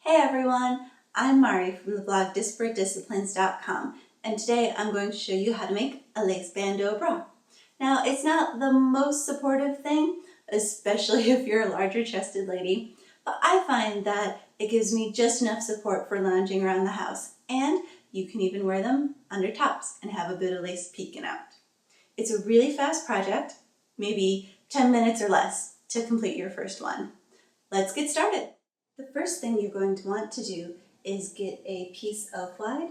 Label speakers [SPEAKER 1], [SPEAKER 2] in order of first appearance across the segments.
[SPEAKER 1] Hey everyone, I'm Mari from the blog DisparateDisciplines.com, and today I'm going to show you how to make a lace bandeau bra. Now, it's not the most supportive thing, especially if you're a larger chested lady, but I find that it gives me just enough support for lounging around the house, and you can even wear them under tops and have a bit of lace peeking out. It's a really fast project, maybe 10 minutes or less to complete your first one. Let's get started. The first thing you're going to want to do is get a piece of wide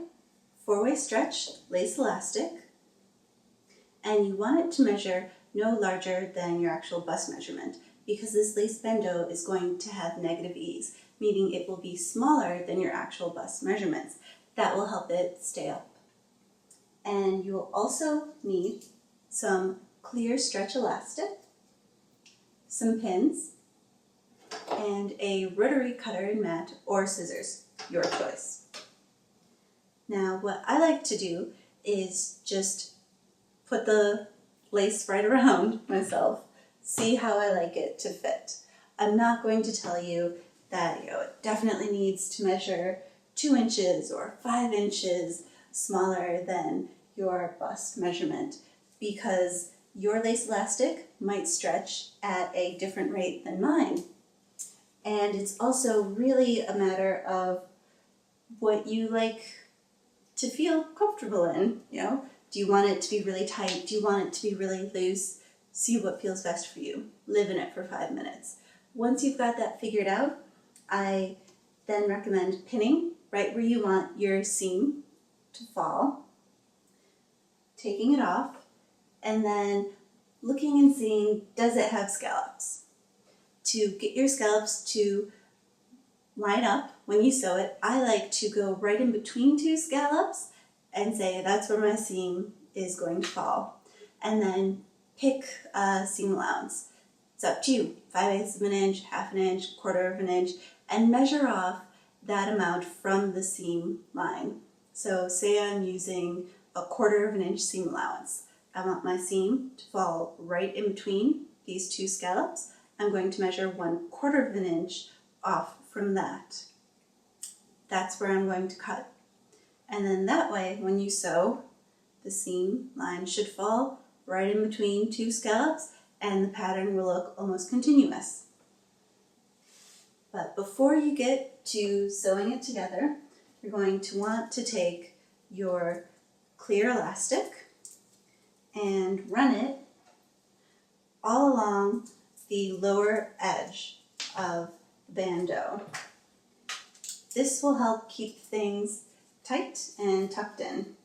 [SPEAKER 1] 4-way stretch lace elastic, and you want it to measure no larger than your actual bust measurement because this lace bandeau is going to have negative ease, meaning it will be smaller than your actual bust measurements. That will help it stay up. And you'll also need some clear stretch elastic, some pins, and a rotary cutter and mat or scissors, your choice. Now what I like to do is just put the lace right around myself, see how I like it to fit. I'm not going to tell you that it definitely needs to measure 2 inches or 5 inches smaller than your bust measurement because your lace elastic might stretch at a different rate than mine. And it's also really a matter of what you like to feel comfortable in, Do you want it to be really tight? Do you want it to be really loose? See what feels best for you. Live in it for 5 minutes. Once you've got that figured out, I then recommend pinning right where you want your seam to fall, taking it off, and then looking and seeing, does it have scallops? To get your scallops to line up when you sew it, I like to go right in between 2 scallops and say that's where my seam is going to fall. And then pick a seam allowance. It's up to you, 5/8 of an inch, 1/2 inch, 1/4 of an inch, and measure off that amount from the seam line. So say I'm using a 1/4 of an inch seam allowance. I want my seam to fall right in between these 2 scallops. I'm going to measure 1/4 of an inch off from that. That's where I'm going to cut. And then that way, when you sew, the seam line should fall right in between 2 scallops and the pattern will look almost continuous. But before you get to sewing it together, you're going to want to take your clear elastic and run it all along the lower edge of the bandeau. This will help keep things tight and tucked in.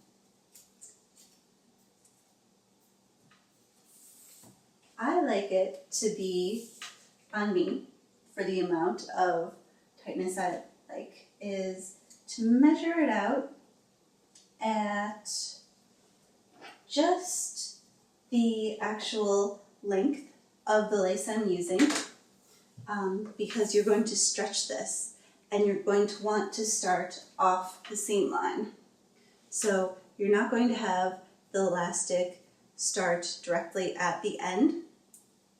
[SPEAKER 1] I like it to be on me for the amount of tightness I like is to measure it out at just the actual length of the lace I'm using because you're going to stretch this and you're going to want to start off the seam line. So you're not going to have the elastic start directly at the end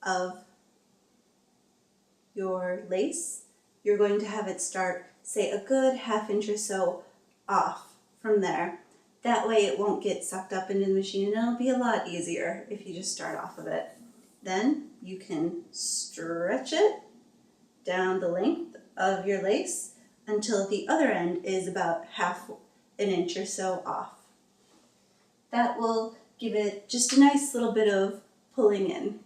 [SPEAKER 1] of your lace. You're going to have it start, say, a good 1/2 inch or so off from there. That way it won't get sucked up into the machine and it'll be a lot easier if you just start off of it. Then you can stretch it down the length of your lace until the other end is about 1/2 inch or so off. That will give it just a nice little bit of pulling in.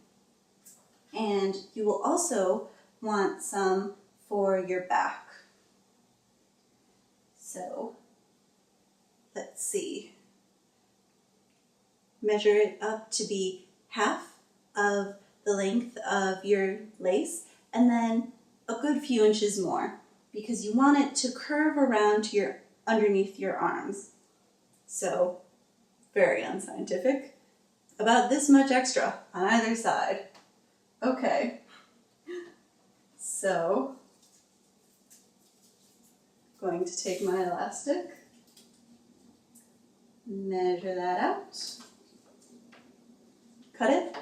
[SPEAKER 1] And you will also want some for your back. So let's see. Measure it up to be 1/2 of the length of your lace and then a good few inches more because you want it to curve around to your underneath your arms. So very unscientific. About this much extra on either side. Okay. So I'm going to take my elastic, measure that out, cut it.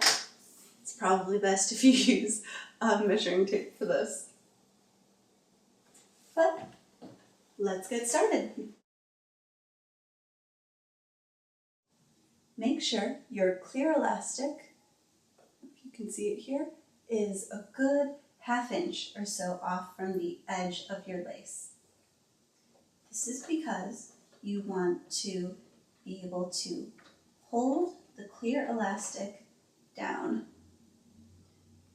[SPEAKER 1] It's probably best if you use measuring tape for this. But let's get started. Make sure your clear elastic, if you can see it here, is a good ½ inch or so off from the edge of your lace. This is because you want to be able to hold the clear elastic down.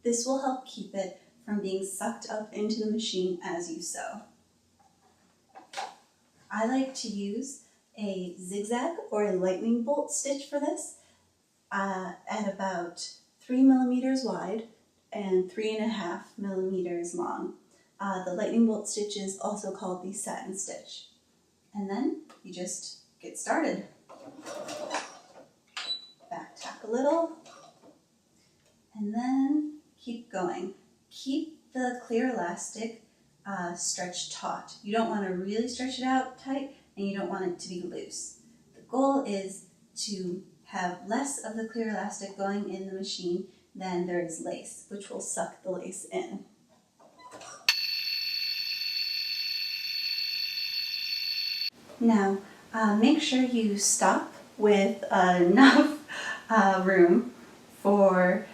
[SPEAKER 1] This will help keep it from being sucked up into the machine as you sew. I like to use a zigzag or a lightning bolt stitch for this at about 3 millimeters wide and 3.5 millimeters long. The lightning bolt stitch is also called the satin stitch. And then you just get started. Back tack a little, and then keep going. Keep the clear elastic stretched taut. You don't want to really stretch it out tight, and you don't want it to be loose. The goal is to have less of the clear elastic going in the machine than there is lace, which will suck the lace in. Now, make sure you stop with enough room for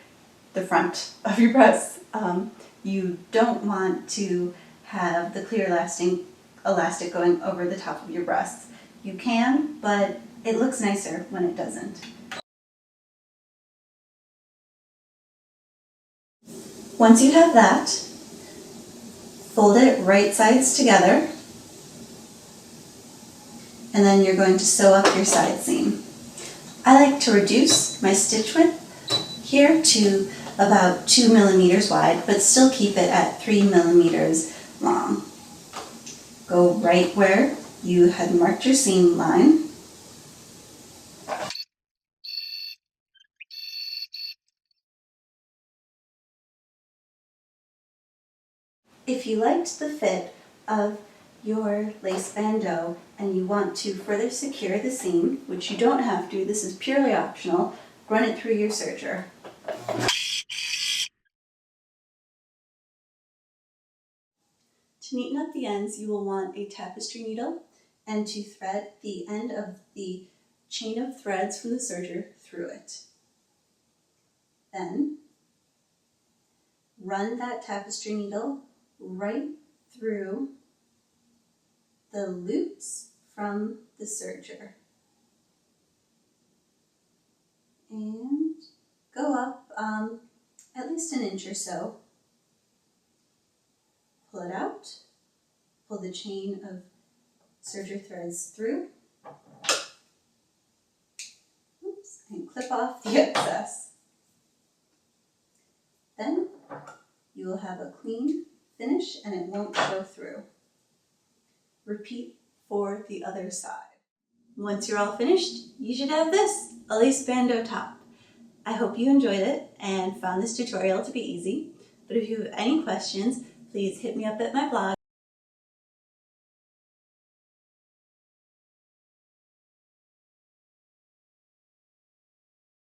[SPEAKER 1] the front of your breasts. You don't want to have the clear elastic going over the top of your breasts. You can, but it looks nicer when it doesn't. Once you have that, fold it right sides together, and then you're going to sew up your side seam. I like to reduce my stitch width here to about 2 millimeters wide, but still keep it at 3 millimeters long. Go right where you had marked your seam line. If you liked the fit of your lace bandeau and you want to further secure the seam, which you don't have to, this is purely optional, run it through your serger. To neaten up the ends, you will want a tapestry needle and to thread the end of the chain of threads from the serger through it. Then run that tapestry needle right through the loops from the serger and go up at least an inch or so. Pull it out, pull the chain of serger threads through, and clip off the excess. Then you will have a clean finish and it won't show through. Repeat for the other side. Once you're all finished, you should have this, a lace bandeau top. I hope you enjoyed it and found this tutorial to be easy, but if you have any questions, please hit me up at my blog